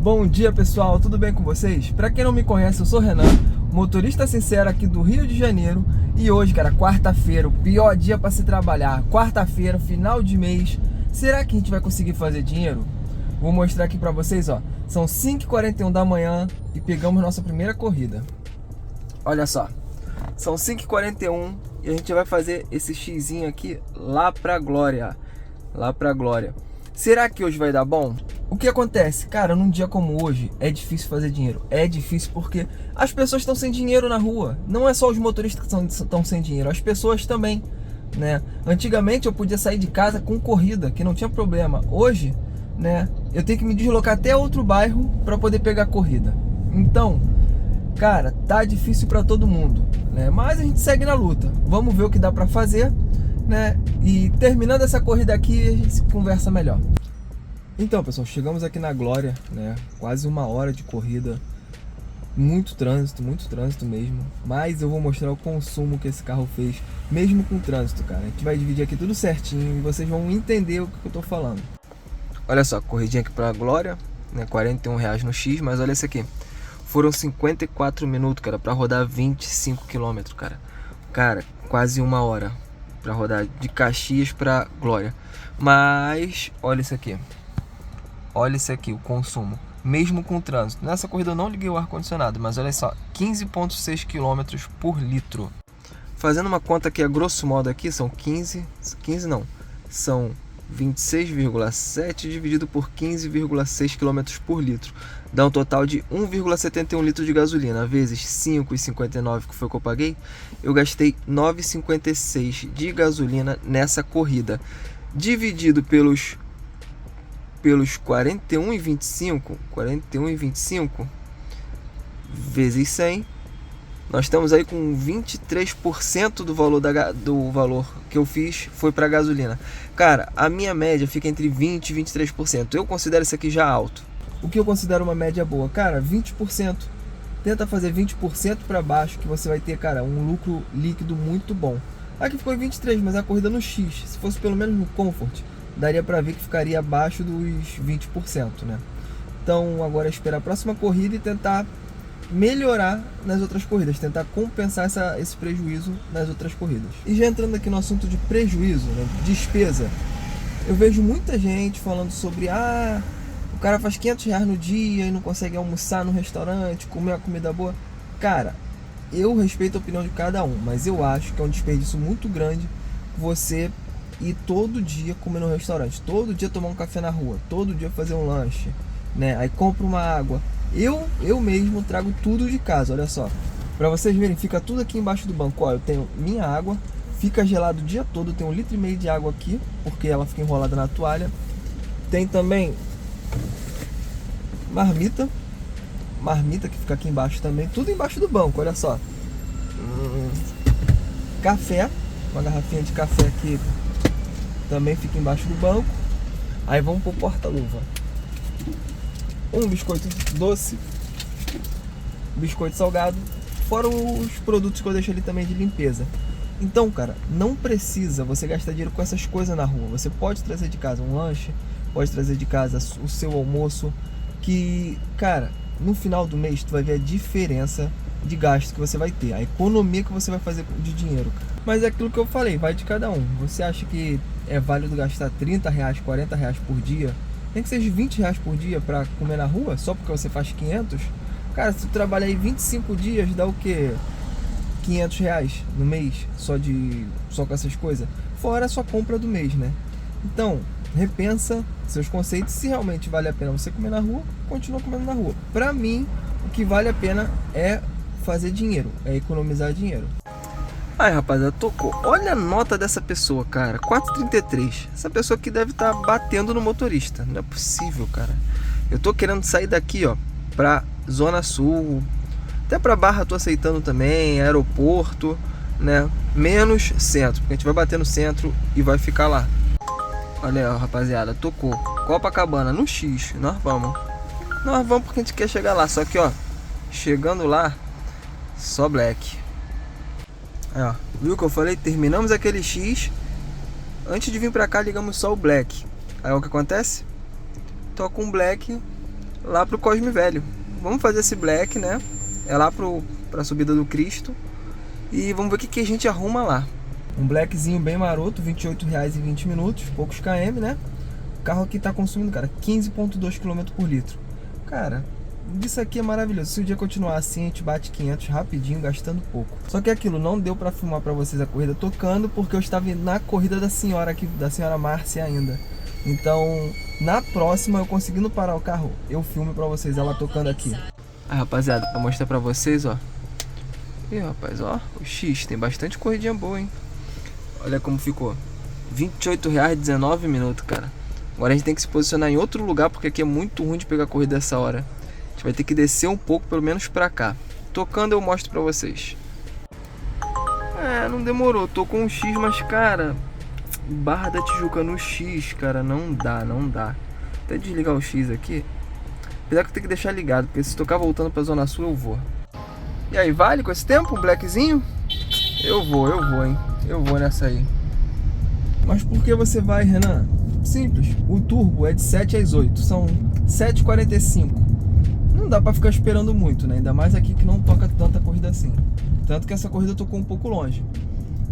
Bom dia pessoal, tudo bem com vocês? Pra quem não me conhece, eu sou o Renan, motorista sincero aqui do Rio de Janeiro. E hoje, cara, quarta-feira, o pior dia pra se trabalhar. Quarta-feira, final de mês. Será que a gente vai conseguir fazer dinheiro? Vou mostrar aqui pra vocês, ó. São 5h41 da manhã e pegamos nossa primeira corrida. Olha só, são 5h41 e a gente vai fazer esse xizinho aqui lá pra Glória. Lá pra Glória. Será que hoje vai dar bom? O que acontece? Cara, num dia como hoje é difícil fazer dinheiro. É difícil porque as pessoas estão sem dinheiro na rua. Não é só os motoristas que estão sem dinheiro, as pessoas também, né? Antigamente eu podia sair de casa com corrida, que não tinha problema. Hoje, né, eu tenho que me deslocar até outro bairro para poder pegar corrida. Então, cara, tá difícil para todo mundo, né? Mas a gente segue na luta. Vamos ver o que dá para fazer, né? E terminando essa corrida aqui, a gente se conversa melhor. Então, pessoal, chegamos aqui na Glória, né? Quase 1 hora de corrida. Muito trânsito mesmo. Mas eu vou mostrar o consumo que esse carro fez, mesmo com trânsito, cara. A gente vai dividir aqui tudo certinho e vocês vão entender o que eu tô falando. Olha só, corridinha aqui pra Glória, né? R$41 no X, mas olha esse aqui. Foram 54 minutos, cara, pra rodar 25 km, cara. Cara, quase 1 hora pra rodar de Caxias pra Glória. Mas, olha isso aqui. Olha isso aqui, o consumo, mesmo com o trânsito. Nessa corrida eu não liguei o ar-condicionado, mas olha só, 15,6 km por litro. Fazendo uma conta aqui a grosso modo aqui, são 15 não, são 26,7 dividido por 15,6 km por litro. Dá um total de 1,71 litro de gasolina, vezes 5,59 que foi o que eu paguei. Eu gastei 9,56 de gasolina nessa corrida. Dividido pelos 41,25 vezes 100, nós estamos aí com 23% do valor que eu fiz foi para gasolina. Cara, a minha média fica entre 20% e 23%. Eu considero isso aqui já alto. O que eu considero uma média boa? Cara, 20%. Tenta fazer 20% para baixo que você vai ter, cara, um lucro líquido muito bom. Aqui ficou em 23%, mas a corrida no X, se fosse pelo menos no Comfort, daria para ver que ficaria abaixo dos 20%, né? Então agora é esperar a próxima corrida e tentar melhorar nas outras corridas, tentar compensar esse prejuízo nas outras corridas. E já entrando aqui no assunto de prejuízo, né, despesa, eu vejo muita gente falando sobre o cara faz R$500 no dia e não consegue almoçar no restaurante, comer uma comida boa. Cara, eu respeito a opinião de cada um, mas eu acho que é um desperdício muito grande você ir todo dia comer no restaurante, todo dia tomar um café na rua, todo dia fazer um lanche, né? Aí compra uma água. Eu mesmo trago tudo de casa, olha só. Pra vocês verem, fica tudo aqui embaixo do banco. Ó, eu tenho minha água, fica gelado o dia todo, eu tenho 1,5 litro de água aqui, porque ela fica enrolada na toalha. Tem também marmita que fica aqui embaixo também, tudo embaixo do banco, olha só. Café, uma garrafinha de café aqui também fica embaixo do banco. Aí vamos pro porta-luva. Um biscoito doce, biscoito salgado, fora os produtos que eu deixo ali também de limpeza. Então, cara, não precisa você gastar dinheiro com essas coisas na rua. Você pode trazer de casa um lanche, pode trazer de casa o seu almoço, que, cara, no final do mês tu vai ver a diferença de gasto que você vai ter, a economia que você vai fazer de dinheiro, cara. Mas é aquilo que eu falei, vai de cada um. Você acha que é válido gastar R$30, R$40 por dia? Nem que seja R$20 por dia pra comer na rua, só porque você faz 500? Cara, se tu trabalhar aí 25 dias, dá o quê? R$500 no mês, só com essas coisas? Fora a sua compra do mês, né? Então, repensa seus conceitos. Se realmente vale a pena você comer na rua, continua comendo na rua. Pra mim, o que vale a pena é fazer dinheiro, é economizar dinheiro. Aí, rapaziada, tocou. Olha a nota dessa pessoa, cara, 4,33. Essa pessoa aqui deve estar batendo no motorista. Não é possível, cara. Eu tô querendo sair daqui, ó, pra Zona Sul, até pra Barra tô aceitando também, aeroporto, né? Menos centro, porque a gente vai bater no centro e vai ficar lá. Olha aí, rapaziada, tocou. Copacabana, no X, nós vamos porque a gente quer chegar lá. Só que, ó, chegando lá, só black. Aí, ó, viu o que eu falei? Terminamos aquele X. Antes de vir pra cá, ligamos só o black. Aí o que acontece? Toca um black lá pro Cosme Velho. Vamos fazer esse black, né? É lá pra subida do Cristo. E vamos ver o que a gente arruma lá. Um blackzinho bem maroto, R$28 em 20 minutos, poucos km, né? O carro aqui tá consumindo, cara, 15,2 km por litro. Cara, isso aqui é maravilhoso. Se o dia continuar assim, a gente bate 500 rapidinho, gastando pouco. Só que aquilo, não deu pra filmar pra vocês a corrida tocando, porque eu estava na corrida da senhora aqui, da senhora Márcia ainda. Então, na próxima, eu conseguindo parar o carro, eu filmo pra vocês ela tocando aqui. Ah, rapaziada, pra mostrar pra vocês, ó. Ih, rapaz, ó, o X, tem bastante corridinha boa, hein. Olha como ficou. R$28, 19 minutos, cara. Agora a gente tem que se posicionar em outro lugar, porque aqui é muito ruim de pegar a corrida dessa hora. A gente vai ter que descer um pouco, pelo menos pra cá. Tocando eu mostro pra vocês. É, não demorou. Tô com um X, mas, cara, Barra da Tijuca no X, cara, não dá, não dá. Até desligar o X aqui. Apesar que eu tenho que deixar ligado, porque se tocar voltando pra Zona Sul, eu vou. E aí, vale com esse tempo? Um blackzinho? Eu vou, hein? Eu vou nessa aí. Mas por que você vai, Renan? Simples, o turbo é de 7 às 8, são 7h45. Não dá pra ficar esperando muito, né? Ainda mais aqui que não toca tanta corrida assim. Tanto que essa corrida tocou um pouco longe.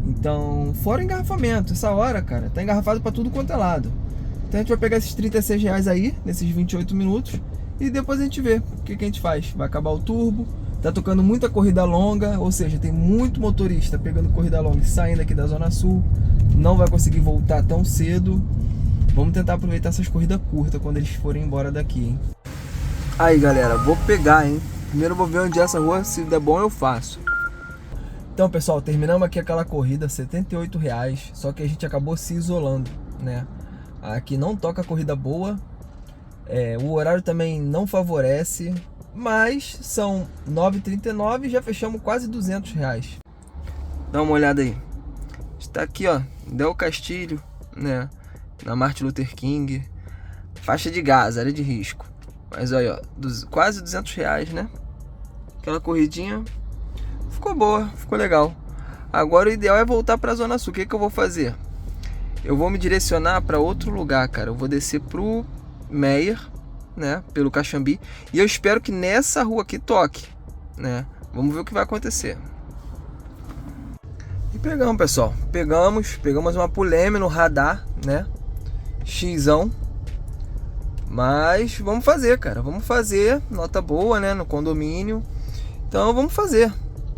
Então, fora o engarrafamento, essa hora, cara, tá engarrafado pra tudo quanto é lado. Então a gente vai pegar esses R$36 aí, nesses 28 minutos, e depois a gente vê o que a gente faz. Vai acabar o turbo, tá tocando muita corrida longa, ou seja, tem muito motorista pegando corrida longa e saindo aqui da Zona Sul. Não vai conseguir voltar tão cedo. Vamos tentar aproveitar essas corridas curtas quando eles forem embora daqui, hein? Aí, galera, vou pegar, hein? Primeiro eu vou ver onde é essa rua, se der bom eu faço. Então, pessoal, terminamos aqui aquela corrida, R$78, só que a gente acabou se isolando, né? Aqui não toca corrida boa, o horário também não favorece, mas são 9h39 e já fechamos quase R$200. Dá uma olhada aí. Está aqui, ó, Del Castilho, né? Na Martin Luther King, faixa de gás, área de risco. Mas olha, ó, quase R$200, né? Aquela corridinha ficou boa, ficou legal. Agora o ideal é voltar para a Zona Sul. O que eu vou fazer? Eu vou me direcionar para outro lugar, cara. Eu vou descer pro Meyer, né? Pelo Caxambi. E eu espero que nessa rua aqui toque, né? Vamos ver o que vai acontecer. E pegamos, pessoal. Pegamos uma Puleme no radar, né? Xão. Mas vamos fazer, cara. Vamos fazer. Nota boa, né? No condomínio. Então vamos fazer.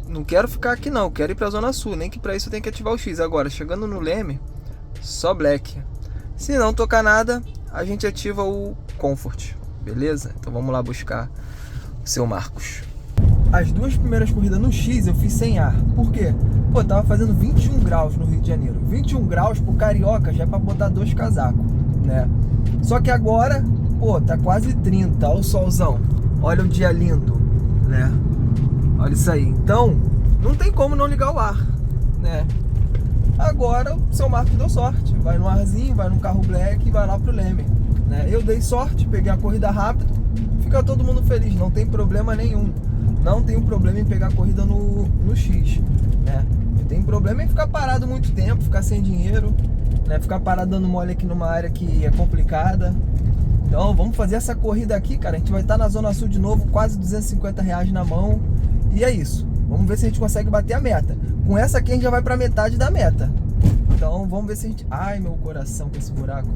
Não quero ficar aqui não. Quero ir pra Zona Sul. Nem que pra isso eu tenho que ativar o X. Agora, chegando no Leme, só black. Se não tocar nada, a gente ativa o Comfort. Beleza? Então vamos lá buscar o seu Marcos. As duas primeiras corridas no X eu fiz sem ar. Por quê? Pô, tava fazendo 21 graus no Rio de Janeiro. 21 graus pro carioca já é pra botar 2 casacos, né? Só que agora, pô, tá quase 30. Olha o solzão. Olha o dia lindo, né? Olha isso aí. Então, não tem como não ligar o ar, né? Agora o seu Marcos deu sorte. Vai no arzinho, vai no carro black e vai lá pro Leme, né? Eu dei sorte, peguei a corrida rápido. Fica todo mundo feliz, não tem problema nenhum. Não tem um problema em pegar a corrida no X, né? Tem problema em ficar parado muito tempo, ficar sem dinheiro, né? Ficar parado dando mole aqui numa área que é complicada. Então vamos fazer essa corrida aqui, cara. A gente vai estar na Zona Sul de novo, quase R$250 na mão. E é isso. Vamos ver se a gente consegue bater a meta. Com essa aqui a gente já vai pra metade da meta. Então vamos ver se a gente... Ai, meu coração com esse buraco.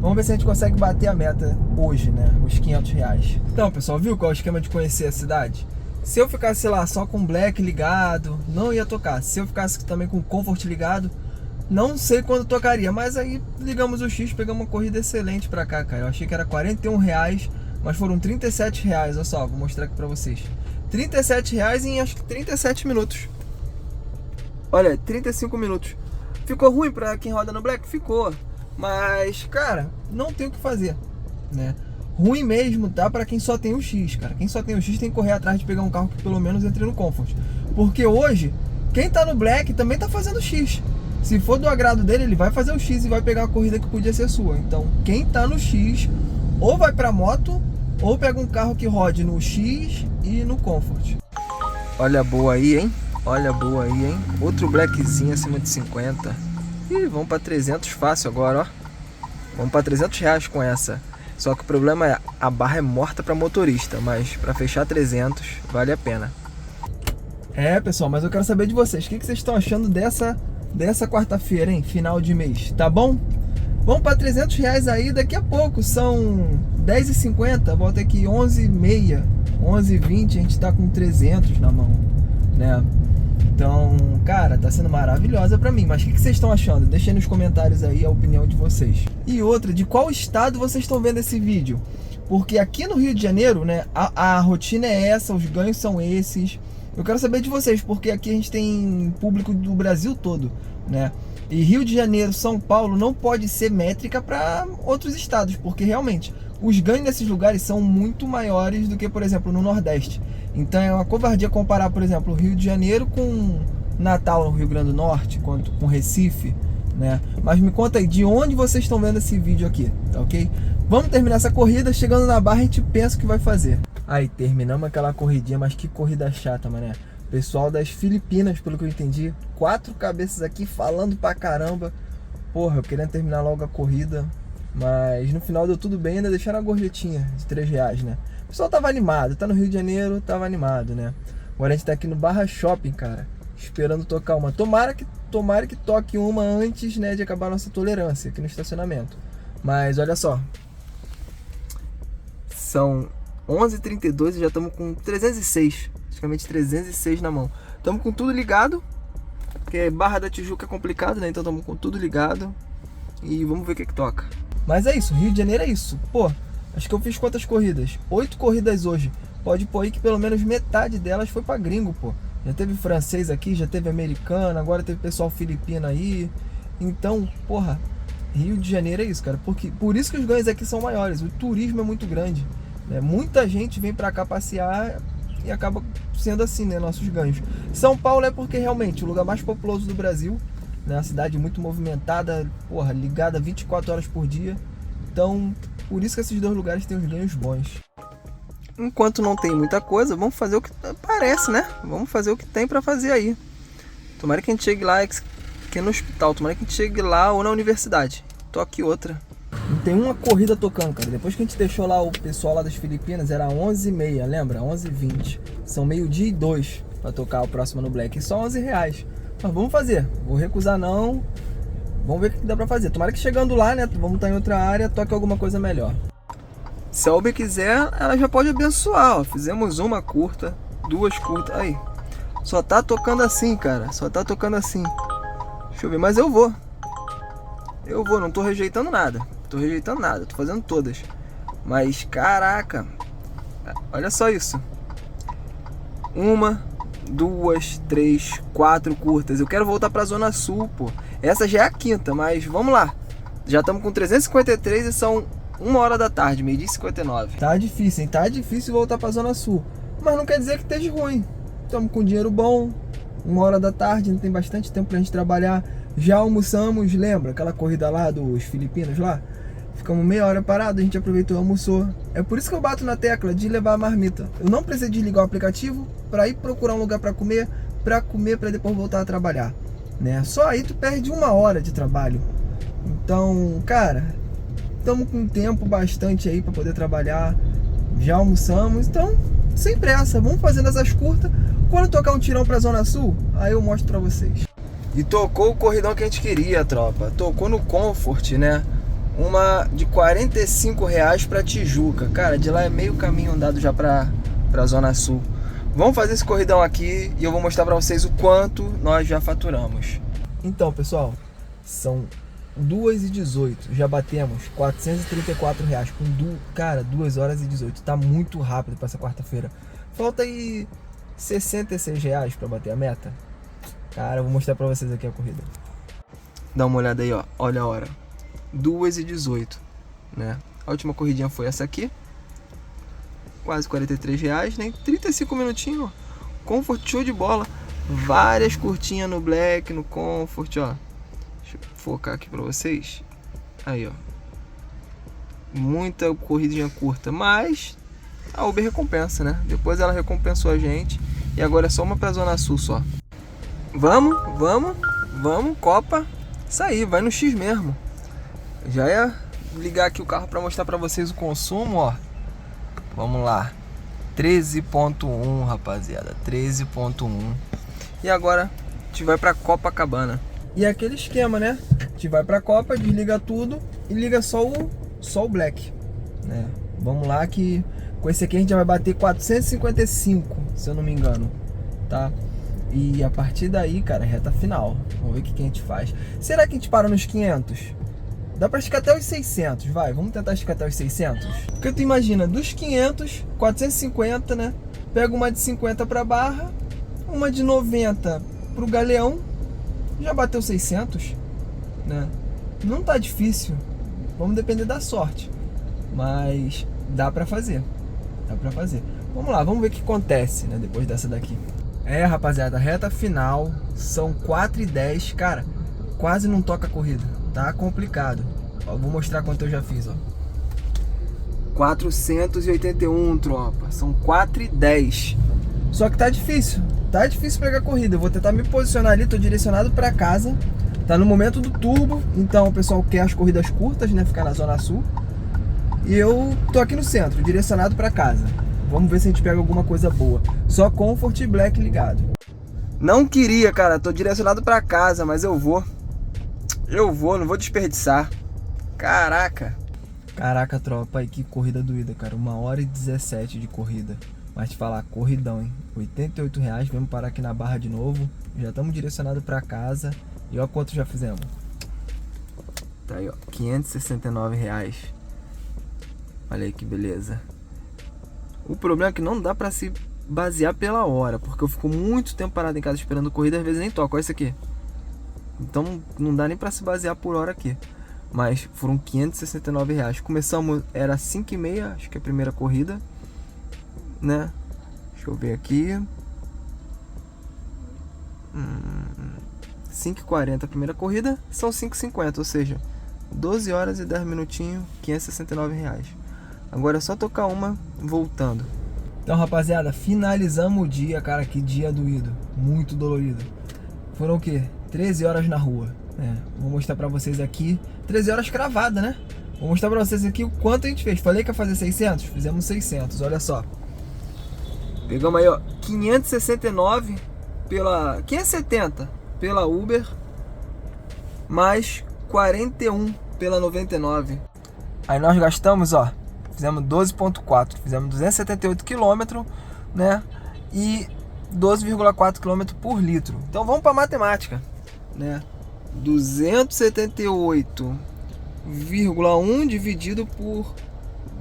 Vamos ver se a gente consegue bater a meta hoje, né? Os R$500. Então, pessoal, viu qual é o esquema de conhecer a cidade? Se eu ficasse lá só com o black ligado, não ia tocar. Se eu ficasse também com o Comfort ligado, não sei quando tocaria. Mas aí ligamos o X, pegamos uma corrida excelente pra cá, cara. Eu achei que era R$41, mas foram R$37. Olha só, vou mostrar aqui pra vocês. R$37 em acho que 37 minutos. Olha, 35 minutos. Ficou ruim pra quem roda no black? Ficou. Mas, cara, não tem o que fazer, né? Ruim mesmo tá pra quem só tem o X, cara. Quem só tem o X tem que correr atrás de pegar um carro que pelo menos entre no Comfort. Porque hoje, quem tá no black também tá fazendo X. Se for do agrado dele, ele vai fazer o X e vai pegar a corrida que podia ser sua. Então, quem tá no X, ou vai pra moto, ou pega um carro que rode no X e no Comfort. Olha a boa aí, hein? Olha a boa aí, hein? Outro blackzinho acima de 50. Ih, vamos pra 300 fácil agora, ó. Vamos pra R$300 com essa. Só que o problema é, a barra é morta para motorista, mas para fechar 300 vale a pena. É, pessoal, mas eu quero saber de vocês, o que vocês estão achando dessa quarta-feira, hein? Final de mês, tá bom? Vamos para 300 reais aí daqui a pouco, são 10h50, volta aqui 11h30, 11h20, a gente tá com 300 na mão, né? Então, cara, tá sendo maravilhosa pra mim. Mas o que vocês estão achando? Deixem nos comentários aí a opinião de vocês. E outra, de qual estado vocês estão vendo esse vídeo? Porque aqui no Rio de Janeiro, né, a rotina é essa, os ganhos são esses. Eu quero saber de vocês, porque aqui a gente tem público do Brasil todo, né? E Rio de Janeiro, São Paulo não pode ser métrica para outros estados, porque realmente os ganhos nesses lugares são muito maiores do que, por exemplo, no Nordeste. Então é uma covardia comparar, por exemplo, o Rio de Janeiro com Natal no Rio Grande do Norte, quanto com Recife, né? Mas me conta aí, de onde vocês estão vendo esse vídeo aqui, tá ok? Vamos terminar essa corrida, chegando na barra a gente pensa o que vai fazer. Aí, terminamos aquela corridinha, mas que corrida chata, mané. Pessoal das Filipinas, pelo que eu entendi, 4 cabeças aqui falando pra caramba. Porra, eu queria terminar logo a corrida, mas no final deu tudo bem, ainda deixaram a gorjetinha de 3 reais, né? O pessoal tava animado, tá no Rio de Janeiro, tava animado, né? Agora a gente tá aqui no Barra Shopping, cara, esperando tocar uma. Tomara que toque uma antes, né, de acabar a nossa tolerância aqui no estacionamento. Mas olha só, são 11h32 e já estamos com 306, praticamente 306 na mão. Estamos com tudo ligado, porque Barra da Tijuca é complicado, né? Então estamos com tudo ligado e vamos ver o que toca. Mas é isso, Rio de Janeiro é isso. Pô, acho que eu fiz quantas corridas? 8 corridas hoje. Pode pôr aí que pelo menos metade delas foi pra gringo, pô. Já teve francês aqui, já teve americano, agora teve pessoal filipino aí. Então, porra, Rio de Janeiro é isso, cara. Porque, por isso que os ganhos aqui são maiores. O turismo é muito grande, né? Muita gente vem pra cá passear e acaba sendo assim, né, nossos ganhos. São Paulo é porque realmente o lugar mais populoso do Brasil, né, uma cidade muito movimentada, porra, ligada 24 horas por dia. Então, por isso que esses dois lugares têm os ganhos bons. Enquanto não tem muita coisa, vamos fazer o que parece, né? Vamos fazer o que tem pra fazer aí. Tomara que a gente chegue lá aqui no hospital, tomara que a gente chegue lá ou na universidade. Toque outra. Não tem uma corrida tocando, cara. Depois que a gente deixou lá o pessoal lá das Filipinas, era 11h30, lembra? 11h20. São 12h02 pra tocar o próximo no Black. E só 11 reais. Mas vamos fazer. Vou recusar não. Vamos ver o que dá pra fazer. Tomara que chegando lá, né? Vamos estar em outra área, toque alguma coisa melhor. Se a Uber quiser, ela já pode abençoar, ó. Fizemos uma curta, 2 curtas. Aí. Só tá tocando assim, cara. Só tá tocando assim. Deixa eu ver, mas eu vou. Eu vou, não tô rejeitando nada. Tô rejeitando nada, tô fazendo todas. Mas, caraca. Olha só isso. 1, 2, 3, 4 curtas. Eu quero voltar pra Zona Sul, pô. Essa já é a quinta, mas vamos lá. Já estamos com 353 e são 1h da tarde, 12h59. Tá difícil, hein? Tá difícil voltar pra Zona Sul. Mas não quer dizer que esteja ruim. Estamos com dinheiro bom. 1h da tarde, ainda tem bastante tempo pra gente trabalhar. Já almoçamos, lembra aquela corrida lá dos filipinos lá? Ficamos meia hora parado, a gente aproveitou e almoçou. É por isso que eu bato na tecla de levar a marmita. Eu não preciso desligar o aplicativo para ir procurar um lugar para comer para depois voltar a trabalhar, né? Só aí tu perde 1 hora de trabalho. Então, cara, estamos com tempo bastante aí para poder trabalhar. Já almoçamos, então sem pressa, vamos fazendo essas curtas. Quando tocar um tirão pra Zona Sul, aí eu mostro pra vocês. E tocou o corridão que a gente queria, tropa. Tocou no Comfort, né? Uma de 45 reais pra Tijuca. Cara, de lá é meio caminho andado já pra Zona Sul. Vamos fazer esse corridão aqui e eu vou mostrar pra vocês o quanto nós já faturamos. Então, pessoal, são 2h18. Já batemos 434 reais com, cara, 2h18. Tá muito rápido pra essa quarta-feira. Falta aí 66 reais pra bater a meta. Cara, eu vou mostrar pra vocês aqui a corrida. Dá uma olhada aí, ó. Olha a hora. 2h18, né? A última corridinha foi essa aqui. Quase 43 reais, né? 35 minutinhos. Comfort, show de bola. Várias curtinhas no Black, no Comfort, ó. Deixa eu focar aqui pra vocês. Aí, ó. Muita corridinha curta, mas a Uber recompensa, né? Depois ela recompensou a gente. E agora é só uma pra Zona Sul só. Vamos, Copa. Isso aí, vai no X mesmo. Já é ligar aqui o carro para mostrar para vocês o consumo, ó. Vamos lá. 13.1, rapaziada. 13.1. E agora a gente vai para Copacabana. E é aquele esquema, né? A gente vai para Copa, desliga tudo e liga só o Black, né? Vamos lá que com esse aqui a gente já vai bater 455, se eu não me engano, tá? E a partir daí, cara, reta final. Vamos ver o que a gente faz. Será que a gente para nos 500? Dá pra esticar até os 600, vai. Vamos tentar esticar até os 600? Porque tu imagina, dos 500, 450, né? Pega uma de 50 pra Barra, uma de 90 pro Galeão, já bateu 600, né? Não tá difícil. Vamos depender da sorte. Mas dá pra fazer. Dá pra fazer. Vamos lá, vamos ver o que acontece, né? Depois dessa daqui. É, rapaziada, reta final. São 4h10. Cara, quase não toca a corrida. Tá complicado. Ó, vou mostrar quanto eu já fiz, ó. 481, tropa. São 4h10. Só que tá difícil. Tá difícil pegar a corrida. Eu vou tentar me posicionar ali. Tô direcionado pra casa. Tá no momento do turbo. Então o pessoal quer as corridas curtas, né? Ficar na zona sul. E eu tô aqui no centro, direcionado pra casa. Vamos ver se a gente pega alguma coisa boa. Só Comfort e Black ligado. Não queria, cara. Tô direcionado pra casa, mas eu vou. Eu vou, não vou desperdiçar. Caraca. Caraca, tropa. Aí que corrida doída, cara. 1h17 de corrida. Mas te falar, corridão, hein? R$88. Vamos parar aqui na Barra de novo. Já estamos direcionados pra casa. E olha quanto já fizemos. Tá aí, ó. R$569. Olha aí que beleza. O problema é que não dá pra se basear pela hora, porque eu fico muito tempo parado em casa esperando corrida, às vezes nem toco. Olha isso aqui. Então não dá nem pra se basear por hora aqui. Mas foram R$569. Começamos, era 5h30, acho que é a primeira corrida, né? Deixa eu ver aqui. 5h40 a primeira corrida, são 5h50, ou seja, 12 horas e 10 minutinhos, R$569. Agora é só tocar uma voltando. Então, rapaziada, finalizamos o dia, cara, que dia doído, muito dolorido. Foram o quê? 13 horas na rua. Vou mostrar pra vocês aqui, 13 horas cravada, né? Vou mostrar pra vocês aqui o quanto a gente fez. Falei que ia fazer 600? Fizemos 600, olha só. Pegamos aí, ó, 569 pela... 570 pela Uber, mais 41 pela 99. Aí nós gastamos, ó, fizemos 12.4, fizemos 278 km, né? E 12,4 km por litro. Então vamos para matemática, né? 278,1 dividido por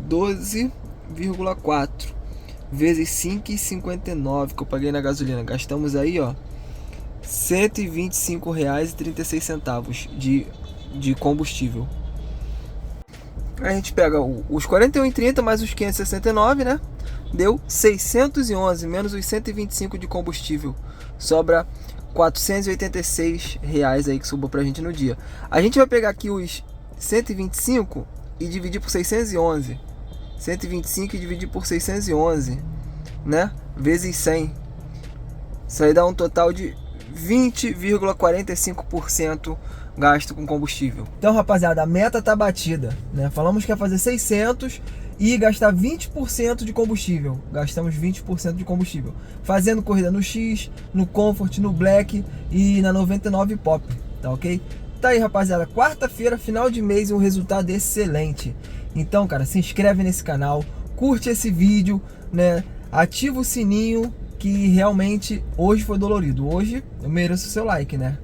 12,4 vezes 5,59 que eu paguei na gasolina. Gastamos aí, ó, R$125,36 de combustível. A gente pega os 41,30 mais os 569, né? Deu 611 menos os 125 de combustível. Sobra R$486 aí que sobrou pra gente no dia. A gente vai pegar aqui os 125 e dividir por 611. 125 e dividir por 611, né? Vezes 100. Isso aí dá um total de 20,45% gasto com combustível. Então, rapaziada, a meta tá batida, né? Falamos que ia fazer 600 e gastar 20% de combustível. Gastamos 20% de combustível. Fazendo corrida no X, no Comfort, no Black e na 99 Pop, tá ok? Tá aí, rapaziada, quarta-feira, final de mês e um resultado excelente. Então, cara, se inscreve nesse canal, curte esse vídeo, né? Ativa o sininho, que realmente hoje foi dolorido. Hoje eu mereço o seu like, né?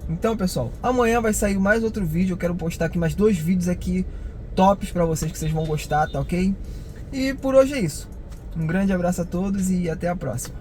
Então, pessoal, amanhã vai sair mais outro vídeo. Eu quero postar aqui mais 2 vídeos aqui tops pra vocês, que vocês vão gostar, tá ok? E por hoje é isso. Um grande abraço a todos e até a próxima.